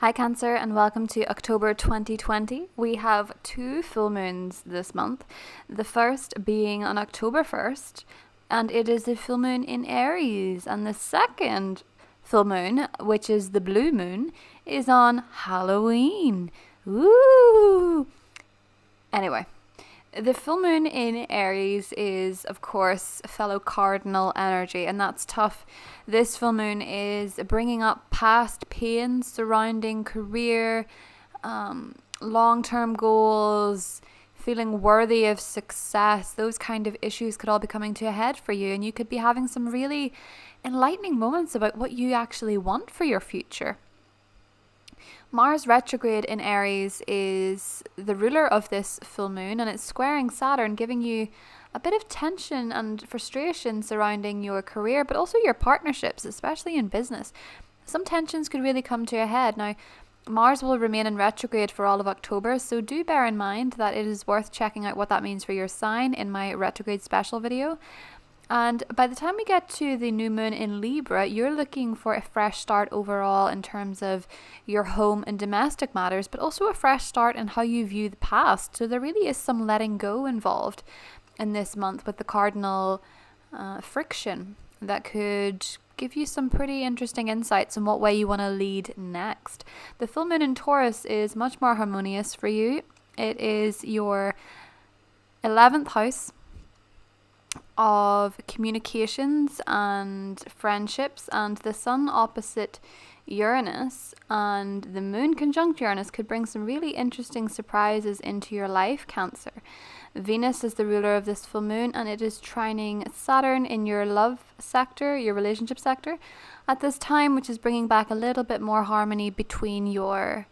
Hi Cancer and welcome to October 2020. We have two full moons this month. The first being on October 1st, and it is the full moon in Aries. And the second full moon, which is the blue moon, is on Halloween. Woo! Anyway, the full moon in Aries is, of course, fellow cardinal energy, and that's tough. This full moon is bringing up past pain surrounding career, long-term goals, feeling worthy of success. Those kind of issues could all be coming to a head for you, and you could be having some really enlightening moments about what you actually want for your future. Mars retrograde in Aries is the ruler of this full moon, and it's squaring Saturn, giving you a bit of tension and frustration surrounding your career, but also your partnerships, especially in business. Some tensions could really come to a head. Now, Mars will remain in retrograde for all of October, so do bear in mind that it is worth checking out what that means for your sign in my retrograde special video. And by the time we get to the new moon in Libra, you're looking for a fresh start overall in terms of your home and domestic matters, but also a fresh start in how you view the past. So there really is some letting go involved in this month with the cardinal friction that could give you some pretty interesting insights on what way you want to lead next. The full moon in Taurus is much more harmonious for you. It is your 11th house of communications and friendships, and the sun opposite Uranus and the moon conjunct Uranus could bring some really interesting surprises into your life, Cancer. Venus is the ruler of this full moon, and it is trining Saturn in your love sector, your relationship sector at this time, which is bringing back a little bit more harmony between your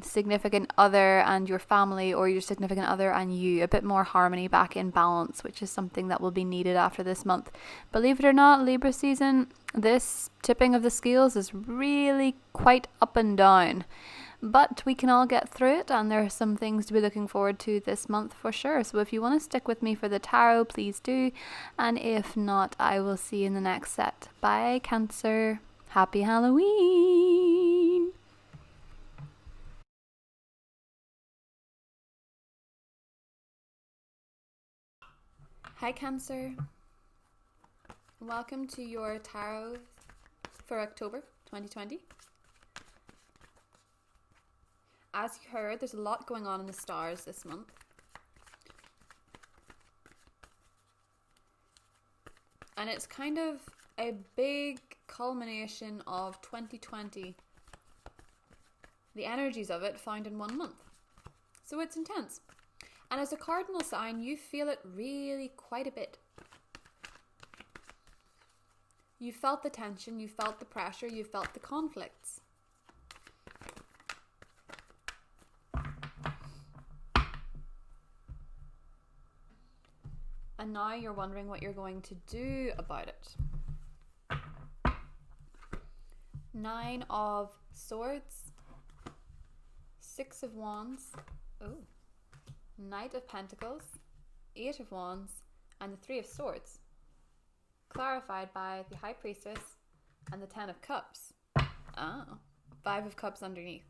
significant other and your family, or your significant other and you, a bit more harmony back in balance, which is something that will be needed after this month. Believe it or not, Libra season, this tipping of the scales is really quite up and down, but we can all get through it, and there are some things to be looking forward to this month for sure. So if you want to stick with me for the tarot, please do, and if not, I will see you in the next set. Bye Cancer, happy Halloween. Hi Cancer, welcome to your tarot for October 2020. As you heard, there's a lot going on in the stars this month. And it's kind of a big culmination of 2020. The energies of it found in 1 month. So it's intense. And as a cardinal sign, you feel it really quite a bit. You felt the tension, you felt the pressure, you felt the conflicts. And now you're wondering what you're going to do about it. 9 of Swords, 6 of Wands, Knight of Pentacles, 8 of Wands, and the 3 of Swords, clarified by the High Priestess and the 10 of Cups. 5 of Cups underneath.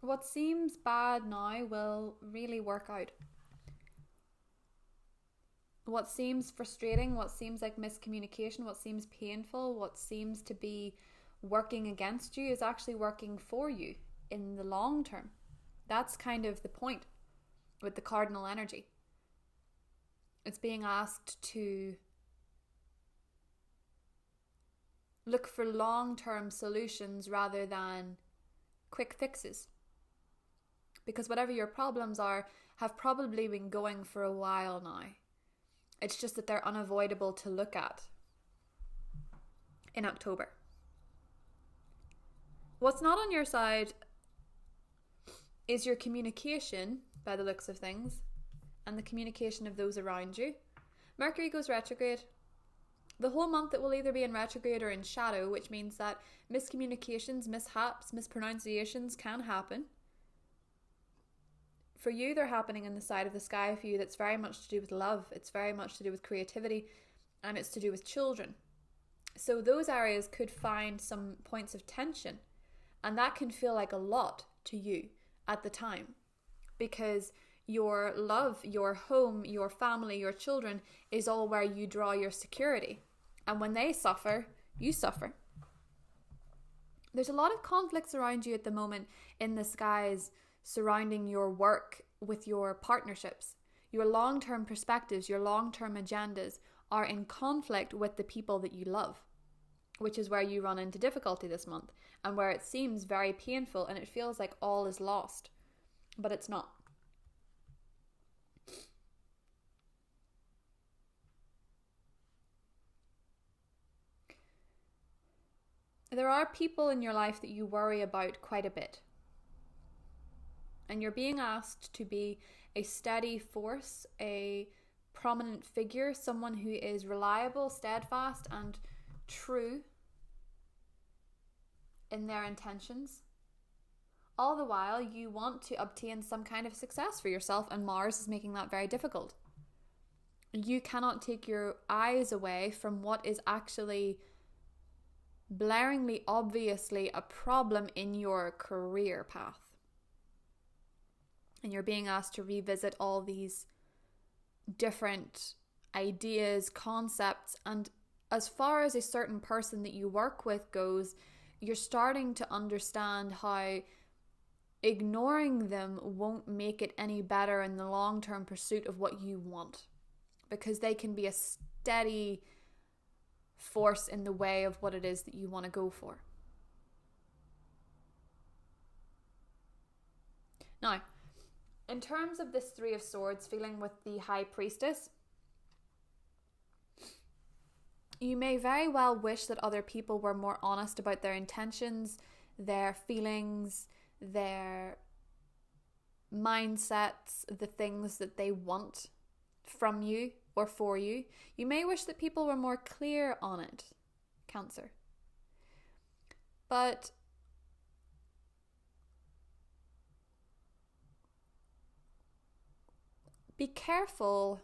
What seems bad now will really work out. What seems frustrating, what seems like miscommunication, what seems painful, what seems to be working against you is actually working for you in the long term. That's kind of the point with the cardinal energy. It's being asked to look for long-term solutions rather than quick fixes. Because whatever your problems are have probably been going for a while now. It's just that they're unavoidable to look at in October. What's not on your side is your communication, by the looks of things, and the communication of those around you. Mercury goes retrograde. The whole month it will either be in retrograde or in shadow, which means that miscommunications, mishaps, mispronunciations can happen. For you, they're happening in the side of the sky for you that's very much to do with love. It's very much to do with creativity, and it's to do with children. So those areas could find some points of tension, and that can feel like a lot to you at the time, because your love, your home, your family, your children is all where you draw your security. And when they suffer, you suffer. There's a lot of conflicts around you at the moment in the skies surrounding your work with your partnerships. Your long-term perspectives, your long-term agendas are in conflict with the people that you love, which is where you run into difficulty this month, and where it seems very painful and it feels like all is lost, but it's not. There are people in your life that you worry about quite a bit. And you're being asked to be a steady force, a prominent figure, someone who is reliable, steadfast, and true in their intentions. All the while, you want to obtain some kind of success for yourself, and Mars is making that very difficult. You cannot take your eyes away from what is actually blaringly, obviously a problem in your career path. And you're being asked to revisit all these different ideas, concepts, and as far as a certain person that you work with goes, you're starting to understand how ignoring them won't make it any better in the long-term pursuit of what you want, because they can be a steady force in the way of what it is that you want to go for. Now, in terms of this Three of Swords feeling with the High Priestess, you may very well wish that other people were more honest about their intentions, their feelings, their mindsets, the things that they want from you or for you. You may wish that people were more clear on it, Cancer. But be careful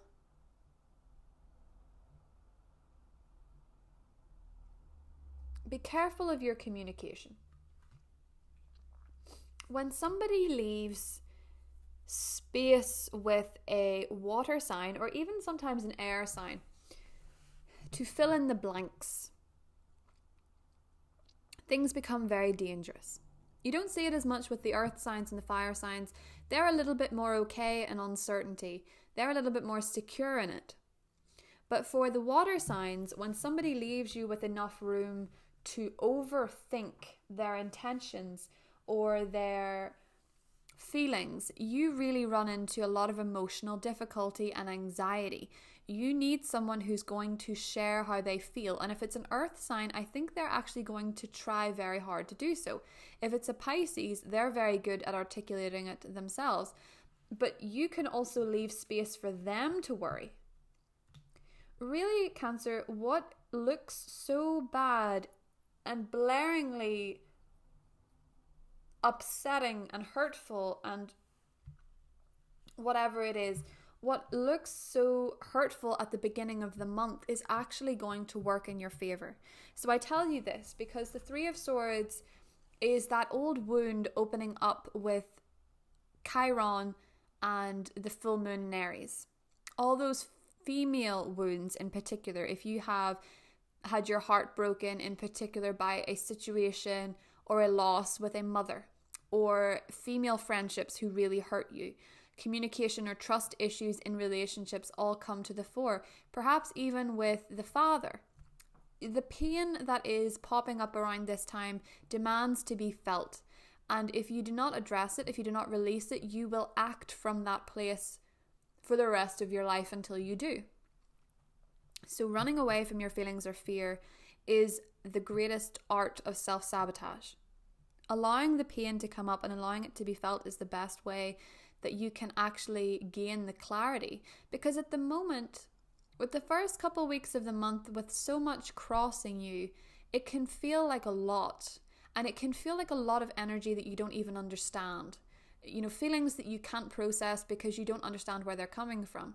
of your communication. When somebody leaves space with a water sign, or even sometimes an air sign, to fill in the blanks, things become very dangerous. You don't see it as much with the earth signs and the fire signs. They're a little bit more okay in uncertainty. They're a little bit more secure in it. But for the water signs, when somebody leaves you with enough room to overthink their intentions or their feelings, you really run into a lot of emotional difficulty and anxiety. You need someone who's going to share how they feel. And if it's an earth sign, I think they're actually going to try very hard to do so. If it's a Pisces, they're very good at articulating it themselves. But you can also leave space for them to worry. Really, Cancer, what looks so bad and blaringly upsetting and hurtful and whatever it is, what looks so hurtful at the beginning of the month is actually going to work in your favor. So I tell you this because the Three of Swords is that old wound opening up with Chiron and the full moon in Aries. All those female wounds in particular, if you have had your heart broken in particular by a situation or a loss with a mother, or female friendships who really hurt you, communication or trust issues in relationships all come to the fore, perhaps even with the father. The pain that is popping up around this time demands to be felt, and if you do not address it, if you do not release it, you will act from that place for the rest of your life until you do. So running away from your feelings or fear is the greatest art of self-sabotage. Allowing the pain to come up and allowing it to be felt is the best way that you can actually gain the clarity. Because at the moment, with the first couple weeks of the month, with so much crossing you, it can feel like a lot. And it can feel like a lot of energy that you don't even understand. feelings that you can't process because you don't understand where they're coming from.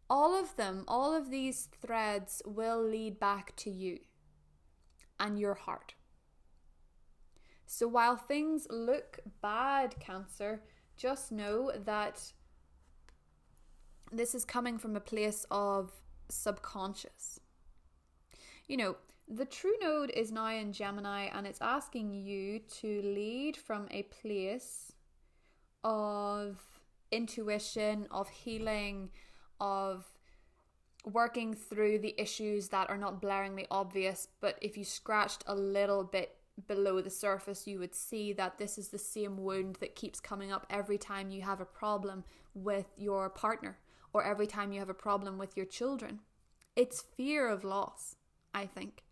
All of these threads will lead back to you and your heart. So while things look bad, Cancer, just know that this is coming from a place of subconscious. The true node is now in Gemini, and it's asking you to lead from a place of intuition, of healing, of working through the issues that are not blaringly obvious, but if you scratched a little bit below the surface, you would see that this is the same wound that keeps coming up every time you have a problem with your partner or every time you have a problem with your children. It's fear of loss, I think.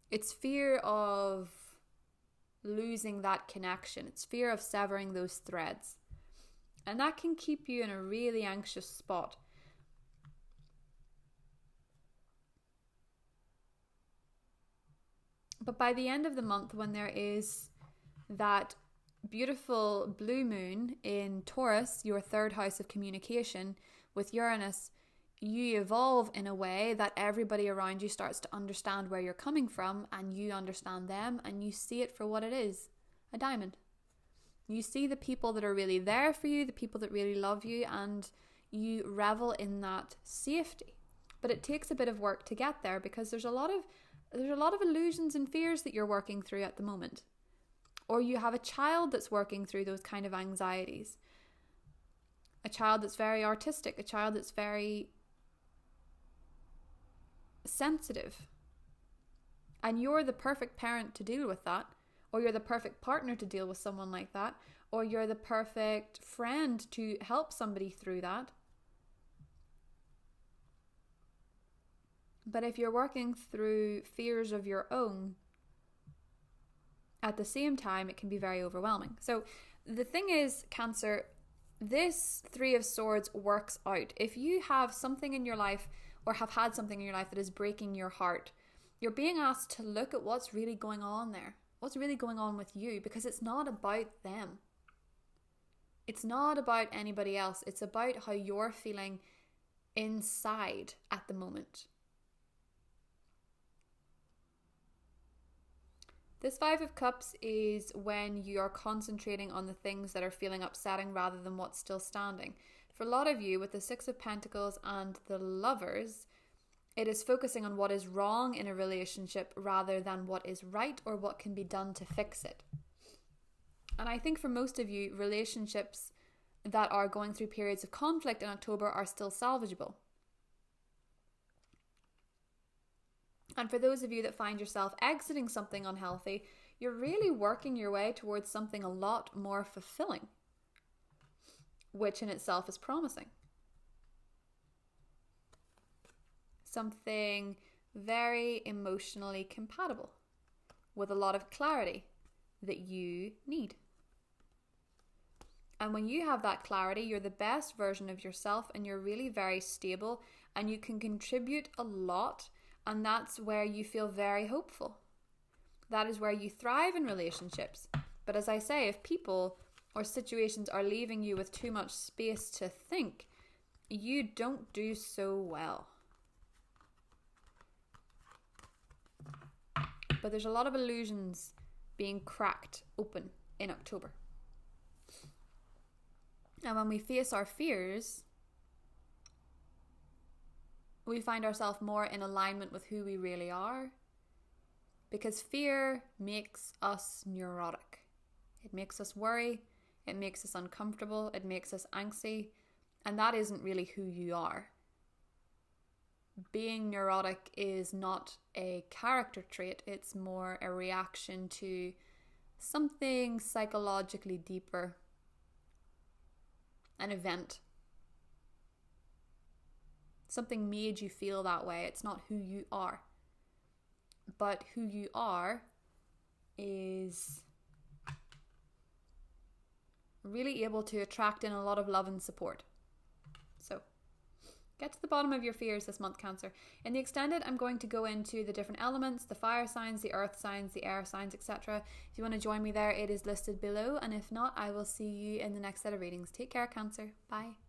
It's fear of losing that connection. It's fear of severing those threads. And that can keep you in a really anxious spot. But by the end of the month, when there is that beautiful blue moon in Taurus, your third house of communication, with Uranus, you evolve in a way that everybody around you starts to understand where you're coming from, and you understand them, and you see it for what it is, a diamond. You see the people that are really there for you, the people that really love you, and you revel in that safety. But it takes a bit of work to get there, because there's a lot of illusions and fears that you're working through at the moment. Or you have a child that's working through those kind of anxieties. A child that's very artistic, a child that's very sensitive. And you're the perfect parent to deal with that. Or you're the perfect partner to deal with someone like that. Or you're the perfect friend to help somebody through that. But if you're working through fears of your own, at the same time, it can be very overwhelming. So the thing is, Cancer, this Three of Swords works out. If you have something in your life or have had something in your life that is breaking your heart, you're being asked to look at what's really going on there. What's really going on with you, because it's not about them. It's not about anybody else. It's about how you're feeling inside at the moment. This Five of Cups is when you are concentrating on the things that are feeling upsetting rather than what's still standing. For a lot of you, with the Six of Pentacles and the Lovers, it is focusing on what is wrong in a relationship rather than what is right or what can be done to fix it. And I think for most of you, relationships that are going through periods of conflict in October are still salvageable. And for those of you that find yourself exiting something unhealthy, you're really working your way towards something a lot more fulfilling, which in itself is promising. Something very emotionally compatible with a lot of clarity that you need. And when you have that clarity, you're the best version of yourself, and you're really very stable, and you can contribute a lot. And that's where you feel very hopeful. That is where you thrive in relationships. But as I say, if people or situations are leaving you with too much space to think, you don't do so well. But there's a lot of illusions being cracked open in October. And when we face our fears, we find ourselves more in alignment with who we really are, because fear makes us neurotic. It makes us worry, it makes us uncomfortable, it makes us anxious, and that isn't really who you are. Being neurotic is not a character trait, it's more a reaction to something psychologically deeper, an event. Something made you feel that way. It's not who you are. But who you are is really able to attract in a lot of love and support. So Get to the bottom of your fears this month, Cancer. In the extended, I'm going to go into the different elements, the fire signs, the earth signs, the air signs, etc. If you want to join me there, it is listed below. And if not, I will see you in the next set of readings. Take care, Cancer. Bye.